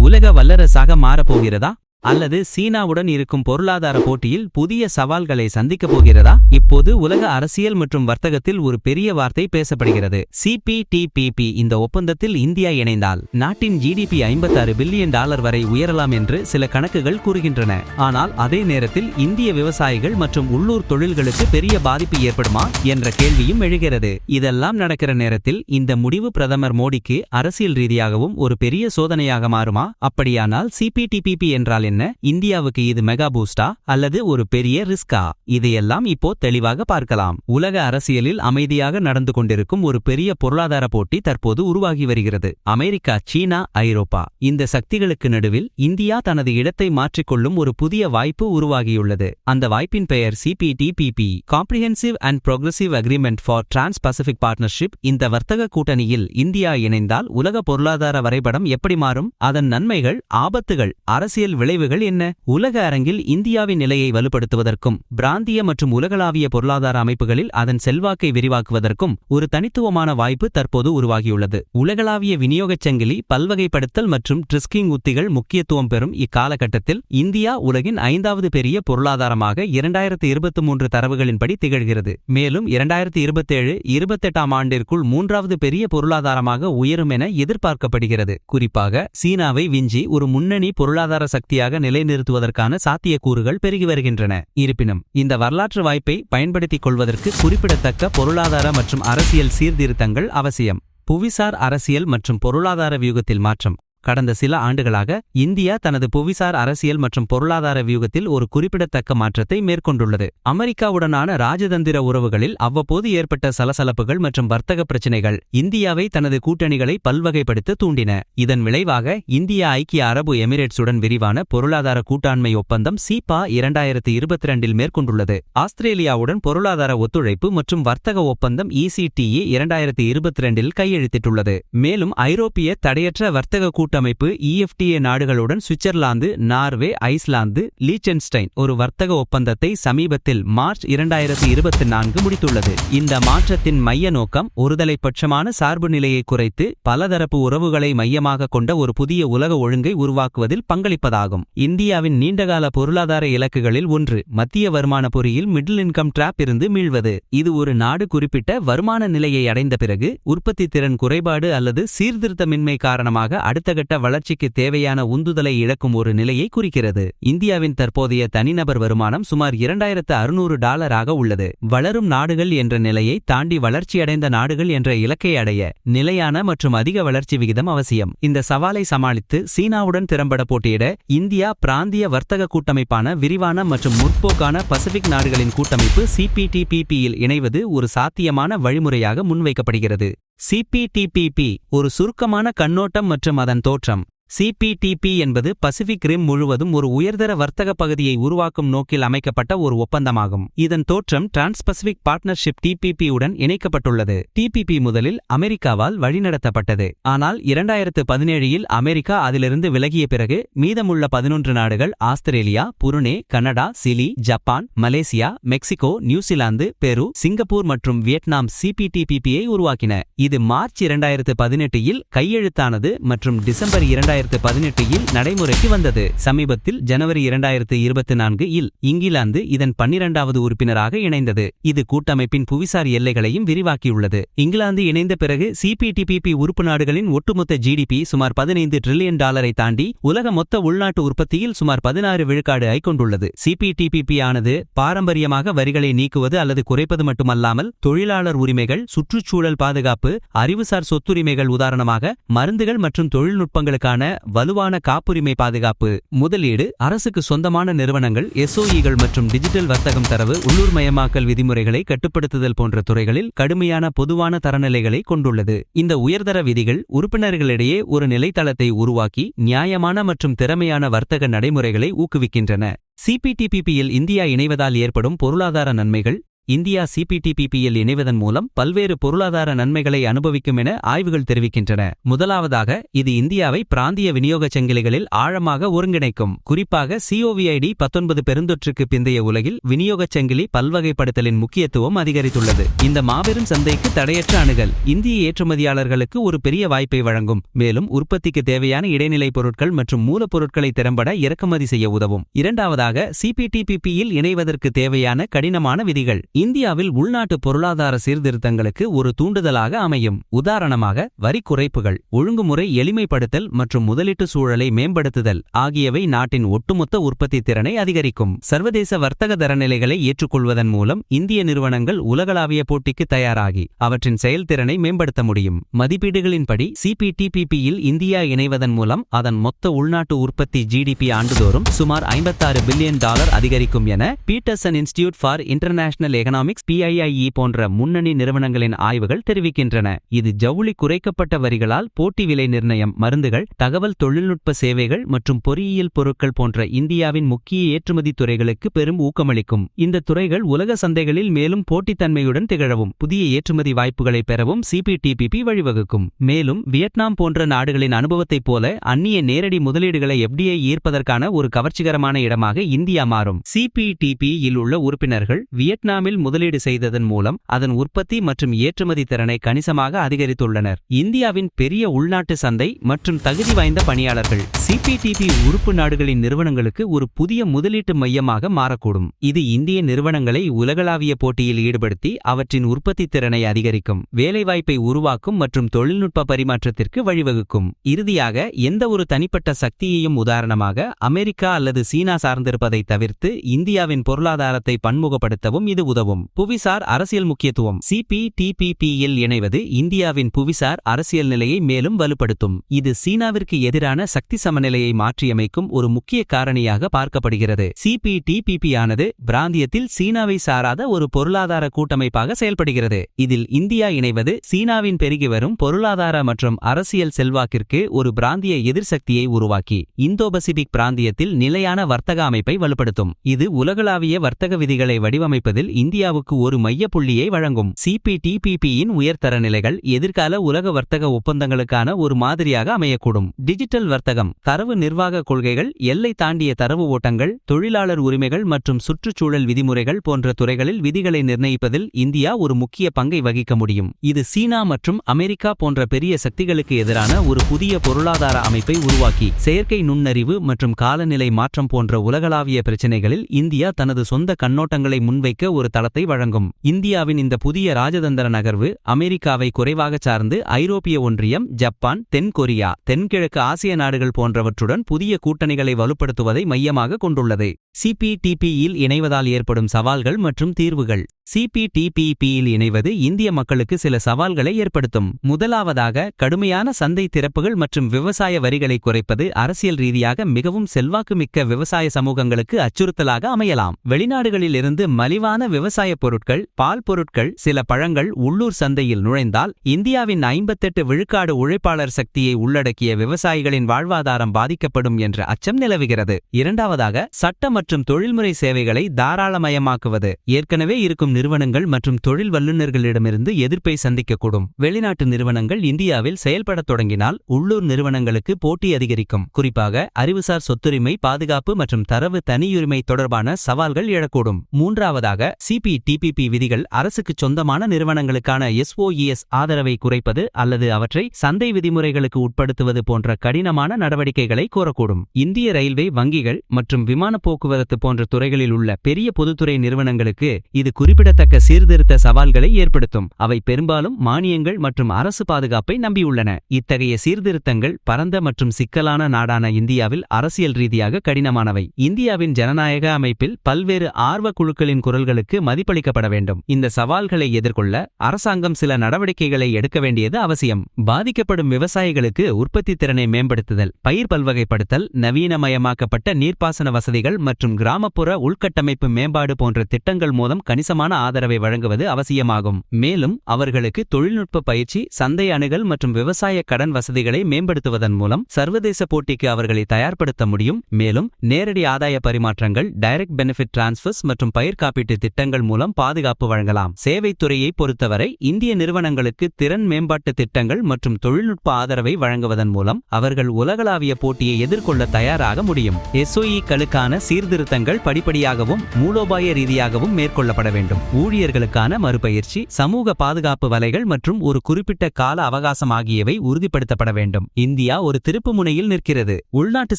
உலக வல்லரசாக மாறப்போகிறதா அல்லது சீனாவுடன் இருக்கும் பொருளாதார போட்டியில் புதிய சவால்களை சந்திக்கப் போகிறதா? இப்போது உலக அரசியல் மற்றும் வர்த்தகத்தில் ஒரு பெரிய வார்த்தை பேசப்படுகிறது. CPTPP. இந்த ஒப்பந்தத்தில் இந்தியா இணைந்தால் நாட்டின் GDP $56 பில்லியன் வரை உயரலாம் என்று சில கணக்குகள் கூறுகின்றன. ஆனால் அதே நேரத்தில் இந்திய விவசாயிகள் மற்றும் உள்ளூர் தொழில்களுக்கு பெரிய பாதிப்பு ஏற்படுமா என்ற கேள்வியும் எழுகிறது. இதெல்லாம் நடக்கிற நேரத்தில் இந்த முடிவு பிரதமர் மோடிக்கு அரசியல் ரீதியாகவும் ஒரு பெரிய சோதனையாக மாறுமா? அப்படியானால் CPTPP என்றால் என்ன? இந்தியாவுக்கு இது மெகா பூஸ்டா அல்லது ஒரு பெரிய ரிஸ்கா? இதையெல்லாம் இப்போ தெளிவாக பார்க்கலாம். உலக அரசியலில் அமைதியாக நடந்து கொண்டிருக்கும் ஒரு பெரிய பொருளாதார போட்டி தற்போது உருவாகி வருகிறது. அமெரிக்கா, சீனா, ஐரோப்பா இந்த சக்திகளுக்கு நடுவில் இந்தியா தனது இடத்தை மாற்றிக்கொள்ளும் ஒரு புதிய வாய்ப்பு உருவாகியுள்ளது. அந்த வாய்ப்பின் பெயர் CPTPP, comprehensive and progressive agreement for trans-Pacific partnership. இந்த வர்த்தக கூட்டணியில் இந்தியா இணைந்தால் உலக பொருளாதார வரைபடம் எப்படி மாறும்? அதன் நன்மைகள், ஆபத்துகள், அரசியல் விளைவுகள் என்ன? உலக அரங்கில் இந்தியாவின் நிலையை வலுப்படுத்துவதற்கும் பிராந்திய மற்றும் உலகளாவிய பொருளாதார அமைப்புகளில் அதன் செல்வாக்கை விரிவாக்குவதற்கும் ஒரு தனித்துவமான வாய்ப்பு தற்போது உருவாகியுள்ளது. உலகளாவிய விநியோகச் சங்கிலி, பல்வகைப்படுத்தல் மற்றும் ட்ரிஸ்கிங் உத்திகள் முக்கியத்துவம் பெறும் இக்காலகட்டத்தில் இந்தியா உலகின் 5வது பெரிய பொருளாதாரமாக 2023 தரவுகளின்படி திகழ்கிறது. மேலும் 2027-28 ஆண்டிற்குள் 3வது பெரிய பொருளாதாரமாக உயரும் என எதிர்பார்க்கப்படுகிறது. குறிப்பாக சீனாவை விஞ்சி ஒரு முன்னணி பொருளாதார சக்தியாக நிலைநிறுத்துவதற்கான சாத்தியக்கூறுகள் பெருகி வருகின்றன. இருப்பினும் இந்த வரலாற்று வாய்ப்பை பயன்படுத்திக் கொள்வதற்கு குறிப்பிடத்தக்க பொருளாதார மற்றும் அரசியல் சீர்திருத்தங்கள் அவசியம். புவிசார் அரசியல் மற்றும் பொருளாதார வியூகத்தில் மாற்றம். கடந்த சில ஆண்டுகளாக இந்தியா தனது புவிசார் அரசியல் மற்றும் பொருளாதார வியூகத்தில் ஒரு குறிப்பிடத்தக்க மாற்றத்தை மேற்கொண்டுள்ளது. அமெரிக்காவுடனான ராஜதந்திர உறவுகளில் அவ்வப்போது ஏற்பட்ட சலசலப்புகள் மற்றும் வர்த்தக பிரச்சினைகள் இந்தியாவை தனது கூட்டணிகளை பல்வகைப்படுத்த தூண்டின. இதன் விளைவாக இந்தியா ஐக்கிய அரபு எமிரேட்ஸுடன் விரிவான பொருளாதார கூட்டாண்மை ஒப்பந்தம் CEPA 2022 மேற்கொண்டுள்ளது. ஆஸ்திரேலியாவுடன் பொருளாதார ஒத்துழைப்பு மற்றும் வர்த்தக ஒப்பந்தம் ECTA 2022 கையெழுத்திட்டுள்ளது. மேலும் ஐரோப்பிய தடையற்ற வர்த்தக கூட்டமைப்பு EFTA நாடுகளுடன் சுவிட்சர்லாந்து, நார்வே, ஐஸ்லாந்து, லீச்சென்ஸ்டைன் ஒரு வர்த்தக ஒப்பந்தத்தை சமீபத்தில் மார்ச் 2024 முடித்துள்ளது. இந்த மாற்றத்தின் மைய நோக்கம் ஒருதலைப்பட்சமான சார்பு நிலையை குறைத்து பலதரப்பு உறவுகளை மையமாக கொண்ட ஒரு புதிய உலக ஒழுங்கை உருவாக்குவதில் பங்களிப்பதாகும். இந்தியாவின் நீண்டகால பொருளாதார இலக்குகளில் ஒன்று மத்திய வருமான பொறியில் மிடில் இன்கம் டிராப் இருந்து மீள்வது. இது ஒரு நாடு குறிப்பிட்ட வருமான நிலையை அடைந்த பிறகு உற்பத்தி திறன் குறைபாடு அல்லது சீர்திருத்தமின்மை காரணமாக அடுத்த கட்ட வளர்ச்சிக்கு தேவையான உந்துதலை இழக்கும் ஒரு நிலையை குறிக்கிறது. இந்தியாவின் தற்போதைய தனிநபர் வருமானம் சுமார் $2600 உள்ளது. வளரும் நாடுகள் என்ற நிலையை தாண்டி வளர்ச்சியடைந்த நாடுகள் என்ற இலக்கை அடைய நிலையான மற்றும் அதிக வளர்ச்சி விகிதம் அவசியம். இந்த சவாலை சமாளித்து சீனாவுடன் திறம்பட போட்டியிட இந்தியா பிராந்திய வர்த்தக கூட்டமைப்பான விரிவான மற்றும் முற்போக்கான பசிபிக் நாடுகளின் கூட்டமைப்பு CPTPP-யில் இணைவது ஒரு சாத்தியமான வழிமுறையாக முன்வைக்கப்படுகிறது. CPTPP ஒரு சுருக்கமான கண்ணோட்டம் மற்றும் அதன் தோற்றம். CPTP என்பது பசிபிக் ரிம் முழுவதும் ஒரு உயர்தர வர்த்தக பகுதியை உருவாக்கும் நோக்கில் அமைக்கப்பட்ட ஒரு ஒப்பந்தமாகும். இதன் தோற்றம் டிரான்ஸ்-பசிபிக் பார்ட்னர்ஷிப் TPP உடன் இணைக்கப்பட்டுள்ளது. TPP முதலில் அமெரிக்காவால் வழிநடத்தப்பட்டது. ஆனால் 2017இல் அமெரிக்கா அதிலிருந்து விலகிய பிறகு மீதமுள்ள 11 நாடுகள் Australia, Brunei, Canada, Chile, Japan, Malaysia, Mexico, New Zealand, பெரு, சிங்கப்பூர் மற்றும் வியட்நாம் CPTPP-ஐ உருவாக்கின. இது மார்ச் 2018இல் கையெழுத்தானது மற்றும் டிசம்பர் 2018இல் நடைமுறைக்கு வந்தது. சமீபத்தில் ஜனவரி 2024இல் இங்கிலாந்து இதன் 12வது உறுப்பினராக இணைந்தது. இது கூட்டமைப்பின் புவிசார் எல்லைகளையும் விரிவாக்கியுள்ளது. இங்கிலாந்து இணைந்த பிறகு CPTPP உறுப்பு நாடுகளின் ஒட்டுமொத்த GDP சுமார் $15 டிரில்லியன் தாண்டி உலக மொத்த உள்நாட்டு உற்பத்தியில் சுமார் 16% கொண்டுள்ளது. CPTPP ஆனது பாரம்பரியமாக வரிகளை நீக்குவது அல்லது குறைப்பது மட்டுமல்லாமல் தொழிலாளர் உரிமைகள், சுற்றுச்சூழல் பாதுகாப்பு, அறிவுசார் சொத்துரிமைகள் உதாரணமாக மருந்துகள் மற்றும் தொழில்நுட்பங்களுக்கான வலுவான காப்புரிமை பாதுகாப்பு, முதலீடு, அரசுக்கு சொந்தமான நிறுவனங்கள், SOE-கள் மற்றும் டிஜிட்டல் வர்த்தகம், தரவு உள்ளூர்மயமாக்கல் விதிமுறைகளை கட்டுப்படுத்துதல் போன்ற துறைகளில் கடுமையான பொதுவான தரநிலைகளை கொண்டுள்ளது. இந்த உயர்தர விதிகள் உறுப்பினர்களிடையே ஒரு நிலைத்தளத்தை உருவாக்கி நியாயமான மற்றும் திறமையான வர்த்தக நடைமுறைகளை ஊக்குவிக்கின்றன. CPTPP-யில் இந்தியா இணைவதால் ஏற்படும் பொருளாதார நன்மைகள். இந்தியா சிபிடிபிபியில் இணைவதன் மூலம் பல்வேறு பொருளாதார நன்மைகளை அனுபவிக்கும் என ஆய்வுகள் தெரிவிக்கின்றன. முதலாவதாக, இது இந்தியாவை பிராந்திய விநியோகச் சங்கிலிகளில் ஆழமாக ஒருங்கிணைக்கும். குறிப்பாக COVID-19 பெருந்தொற்றுக்கு பிந்தைய உலகில் விநியோகச் சங்கிலி பல்வகைப்படுத்தலின் முக்கியத்துவம் அதிகரித்துள்ளது. இந்த மாபெரும் சந்தைக்கு தடையற்ற அணுகல் இந்திய ஏற்றுமதியாளர்களுக்கு ஒரு பெரிய வாய்ப்பை வழங்கும். மேலும் உற்பத்திக்கு தேவையான இடைநிலை பொருட்கள் மற்றும் மூலப்பொருட்களை திறம்பட இறக்குமதி செய்ய உதவும். இரண்டாவதாக, சிபிடிபிபியில் இணைவதற்கு தேவையான கடினமான விதிகள் இந்தியாவில் உள்நாட்டு பொருளாதார சீர்திருத்தங்களுக்கு ஒரு தூண்டுதலாக அமையும். உதாரணமாக, வரி குறைப்புகள், ஒழுங்குமுறை எளிமைப்படுத்தல் மற்றும் முதலீட்டு சூழலை மேம்படுத்துதல் ஆகியவை நாட்டின் ஒட்டுமொத்த உற்பத்தி திறனை அதிகரிக்கும். சர்வதேச வர்த்தக தரநிலைகளை ஏற்றுக்கொள்வதன் மூலம் இந்திய நிறுவனங்கள் உலகளாவிய போட்டிக்கு தயாராகி அவற்றின் செயல்திறனை மேம்படுத்த முடியும். மதிப்பீடுகளின்படி சிபிடிபிபியில் இந்தியா இணைவதன் மூலம் அதன் மொத்த உள்நாட்டு உற்பத்தி GDP ஆண்டுதோறும் சுமார் $56 பில்லியன் அதிகரிக்கும் என Peterson Institute for International Economics PIIE போன்ற முன்னணி நிறுவனங்களின் ஆய்வுகள் தெரிவிக்கின்றன. இது ஜவுளி, குறைக்கப்பட்ட வரிகளால் போட்டி விலை நிர்ணயம், மருந்துகள், தகவல் தொழில்நுட்ப சேவைகள் மற்றும் பொறியியல் பொருட்கள் போன்ற இந்தியாவின் முக்கிய ஏற்றுமதி துறைகளுக்கு பெரும் ஊக்கமளிக்கும். இந்த துறைகள் உலக சந்தைகளில் மேலும் போட்டித்தன்மையுடன் திகழவும் புதிய ஏற்றுமதி வாய்ப்புகளை பெறவும் சிபிடிபிபி வழிவகுக்கும். மேலும் வியட்நாம் போன்ற நாடுகளின் அனுபவத்தைப் போல அந்நிய நேரடி முதலீடுகளை FDI ஈர்ப்பதற்கான ஒரு கவர்ச்சிகரமான இடமாக இந்தியா மாறும். சிபிடிபியில் உள்ள உறுப்பினர்கள் வியட்நாமில் முதலீடு செய்ததன் மூலம் அதன் உற்பத்தி மற்றும் ஏற்றுமதி திறனை கணிசமாக அதிகரித்துள்ளனர். இந்தியாவின் பெரிய உள்நாட்டு சந்தை மற்றும் தகுதி வாய்ந்த பணியாளர்கள் சிபிடிபி உறுப்பு நாடுகளின் நிறுவனங்களுக்கு ஒரு புதிய முதலீட்டு மையமாக மாறக்கூடும். இது இந்திய நிறுவனங்களை உலகளாவிய போட்டியில் ஈடுபடுத்தி அவற்றின் உற்பத்தி திறனை அதிகரிக்கும், வேலைவாய்ப்பை உருவாக்கும் மற்றும் தொழில்நுட்ப பரிமாற்றத்திற்கு வழிவகுக்கும். இறுதியாக, எந்த ஒரு தனிப்பட்ட சக்தியையும், உதாரணமாக அமெரிக்கா அல்லது சீனா சார்ந்திருப்பதை தவிர்த்து இந்தியாவின் பொருளாதாரத்தை பன்முகப்படுத்தவும் இது உதவும். புவிசார் அரசியல் முக்கியத்துவம் சிபிடிபிபியில் இணைவது இந்தியாவின் புவிசார் அரசியல் நிலையை மேலும் வலுப்படுத்தும். இது சீனாவிற்கு எதிரான சக்தி சமநிலையை மாற்றியமைக்கும் ஒரு முக்கிய காரணியாக பார்க்கப்படுகிறது. சிபிடிபிபியானது பிராந்தியத்தில் சீனாவை சாராத ஒரு பொருளாதார கூட்டமைப்பாக செயல்படுகிறது. இதில் இந்தியா இணைவது சீனாவின் பெருகி வரும் பொருளாதார மற்றும் அரசியல் செல்வாக்கிற்கு ஒரு பிராந்திய எதிர்சக்தியை உருவாக்கி இந்தோ பசிபிக் பிராந்தியத்தில் நிலையான வர்த்தக அமைப்பை வலுப்படுத்தும். இது உலகளாவிய வர்த்தக விதிகளை வடிவமைப்பதில் இந்தியாவுக்கு ஒரு மைய புள்ளியை வழங்கும். சிபிடிபிபியின் உயர்தர நிலைகள் எதிர்கால உலக வர்த்தக ஒப்பந்தங்களுக்கான ஒரு மாதிரியாக அமையக்கூடும். டிஜிட்டல் வர்த்தகம், தரவு நிர்வாக கொள்கைகள், எல்லை தாண்டிய தரவு ஓட்டங்கள், தொழிலாளர் உரிமைகள் மற்றும் சுற்றுச்சூழல் விதிமுறைகள் போன்ற துறைகளில் விதிகளை நிர்ணயிப்பதில் இந்தியா ஒரு முக்கிய பங்கை வகிக்க முடியும். இது சீனா மற்றும் அமெரிக்கா போன்ற பெரிய சக்திகளுக்கு எதிரான ஒரு புதிய பொருளாதார அமைப்பை உருவாக்கி செயற்கை நுண்ணறிவு மற்றும் காலநிலை மாற்றம் போன்ற உலகளாவிய பிரச்சினைகளில் இந்தியா தனது சொந்த கண்ணோட்டங்களை முன்வைக்க ஒரு தளத்தை வழங்கும். இந்தியாவின் இந்த புதிய ராஜதந்திர நகர்வு அமெரிக்காவை குறைவாக சார்ந்து ஐரோப்பிய ஒன்றியம், ஜப்பான், தென் கொரியா, தென்கிழக்கு ஆசிய நாடுகள் போன்றவற்றுடன் புதிய கூட்டணிகளை வலுப்படுத்துவதை மையமாக கொண்டுள்ளது. சிபிடிபியில் இணைவதால் ஏற்படும் சவால்கள் மற்றும் தீர்வுகள். சிபிடிபிபியில் இணைவது இந்திய மக்களுக்கு சில சவால்களை ஏற்படுத்தும். முதலாவதாக, கடுமையான சந்தை திறப்புகள் மற்றும் விவசாய வரிகளை குறைப்பது அரசியல் ரீதியாக மிகவும் செல்வாக்குமிக்க விவசாய சமூகங்களுக்கு அச்சுறுத்தலாக அமையலாம். வெளிநாடுகளில் இருந்து மலிவான விவசாய பொருட்கள், பால் பொருட்கள், சில பழங்கள் உள்ளூர் சந்தையில் நுழைந்தால் இந்தியாவின் 58 விழுக்காடு உழைப்பாளர் சக்தியை உள்ளடக்கிய விவசாயிகளின் வாழ்வாதாரம் பாதிக்கப்படும் என்ற அச்சம் நிலவுகிறது. இரண்டாவதாக, சட்ட மற்றும் தொழில்முறை சேவைகளை தாராளமயமாக்குவது. ஏற்கனவே இருக்கும் நிறுவனங்கள் மற்றும் தொழில் வல்லுநர்களிடமிருந்து எதிர்ப்பை சந்திக்கக்கூடும். வெளிநாட்டு நிறுவனங்கள் இந்தியாவில் செயல்படத் தொடங்கினால் உள்ளூர் நிறுவனங்களுக்கு போட்டி அதிகரிக்கும். குறிப்பாக அறிவுசார் சொத்துரிமை பாதுகாப்பு மற்றும் தரவு தனியுரிமை தொடர்பான சவால்கள் எழக்கூடும். மூன்றாவதாக, சிபிடிபிபி விதிகள் அரசுக்கு சொந்தமான நிறுவனங்களுக்கான SOES ஆதரவை குறைப்பது அல்லது அவற்றை சந்தை விதிமுறைகளுக்கு உட்படுத்துவது போன்ற கடினமான நடவடிக்கைகளை கோரக்கூடும். இந்திய ரயில்வே, வங்கிகள் மற்றும் விமான போக்குவரத்து போன்ற துறைகளில் உள்ள பெரிய பொதுத்துறை நிறுவனங்களுக்கு இது குறிப்பிடத்தக்க சீர்திருத்த சவால்களை ஏற்படுத்தும். அவை பெரும்பாலும் மானியங்கள் மற்றும் அரசு பாதுகாப்பை நம்பியுள்ளன. இத்தகைய சீர்திருத்தங்கள் பரந்த மற்றும் சிக்கலான நாடான இந்தியாவில் அரசியல் ரீதியாக கடினமானவை. இந்தியாவின் ஜனநாயக அமைப்பில் பல்வேறு ஆர்வ குழுக்களின் குரல்களுக்கு மதிப்பளிக்கப்பட வேண்டும். இந்த சவால்களை எதிர்கொள்ள அரசாங்கம் சில நடவடிக்கைகளை எடுக்க வேண்டியது அவசியம். பாதிக்கப்படும் விவசாயிகளுக்கு உற்பத்தி திறனை மேம்படுத்துதல், பயிர் பல்வகைப்படுத்தல், நவீனமயமாக்கப்பட்ட நீர்ப்பாசன வசதிகள் மற்றும் கிராமப்புற உள்கட்டமைப்பு மேம்பாடு போன்ற திட்டங்கள் மூலம் கணிசமான ஆதரவை வழங்குவது அவசியமாகும். மேலும் அவர்களுக்கு தொழில்நுட்ப பயிற்சி, சந்தை அணுகல் மற்றும் விவசாய கடன் வசதிகளை மேம்படுத்துவதன் மூலம் சர்வதேச போட்டிக்கு அவர்களை தயார்படுத்த முடியும். மேலும் நேரடி ஆதாய பரிமாற்றங்கள், டைரக்ட் பெனிஃபிட் டிரான்ஸ்ஃபர்ஸ் மற்றும் பயிர் காப்பீட்டு திட்டங்கள் திட்டங்கள் மூலம் பாதுகாப்பு வழங்கலாம். சேவைத்துறையை பொறுத்தவரை இந்திய நிறுவனங்களுக்கு திறன் மேம்பாட்டு திட்டங்கள் மற்றும் தொழில்நுட்ப ஆதரவை வழங்குவதன் மூலம் அவர்கள் உலகளாவிய போட்டியை எதிர்கொள்ள தயாராக முடியும். SOE-களுக்கான சீர்திருத்தங்கள் படிப்படியாகவும் மூலோபாய ரீதியாகவும் மேற்கொள்ளப்பட வேண்டும். ஊழியர்களுக்கான மறுபயிற்சி, சமூக பாதுகாப்பு வலைகள் மற்றும் ஒரு குறிப்பிட்ட கால அவகாசம் ஆகியவை உறுதிப்படுத்தப்பட வேண்டும். இந்தியா ஒரு திருப்புமுனையில் நிற்கிறது. உள்நாட்டு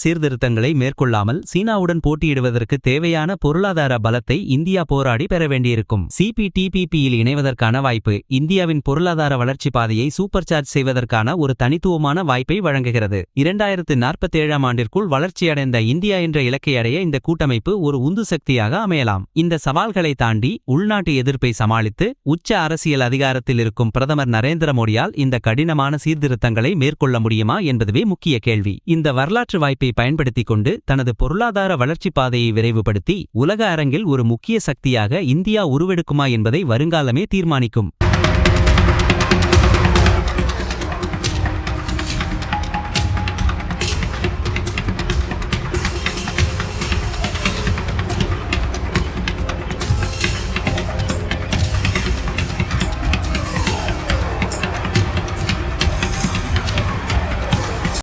சீர்திருத்தங்களை மேற்கொள்ளாமல் சீனாவுடன் போட்டியிடுவதற்கு தேவையான பொருளாதார பலத்தை இந்தியா போராடி பெற வேண்டியிருக்கும். CPTPP-யில் இணைவதற்கான வாய்ப்பு இந்தியாவின் பொருளாதார வளர்ச்சி பாதையை சூப்பர் சார்ஜ் செய்வதற்கான ஒரு தனித்துவமான வாய்ப்பை வழங்குகிறது. 2047 ஆண்டிற்குள் வளர்ச்சியடைந்த இந்தியா என்ற இலக்கை அடைய இந்த கூட்டமைப்பு ஒரு உந்து சக்தியாக அமையலாம். இந்த சவால்களை தாண்டி உள்நாட்டு எதிர்ப்பை சமாளித்து உச்ச அரசியல் அதிகாரத்தில் இருக்கும் பிரதமர் நரேந்திர மோடியால் இந்த கடினமான சீர்திருத்தங்களை மேற்கொள்ள முடியுமா என்பதுவே முக்கிய கேள்வி. இந்த வரலாற்று வாய்ப்பை பயன்படுத்திக் கொண்டு தனது பொருளாதார வளர்ச்சி பாதையை விரைவுபடுத்தி உலக அரங்கில் ஒரு முக்கிய சக்தியாக இந்தியா உருவெடுக்குமா என்பதை வருங்காலமே தீர்மானிக்கும்.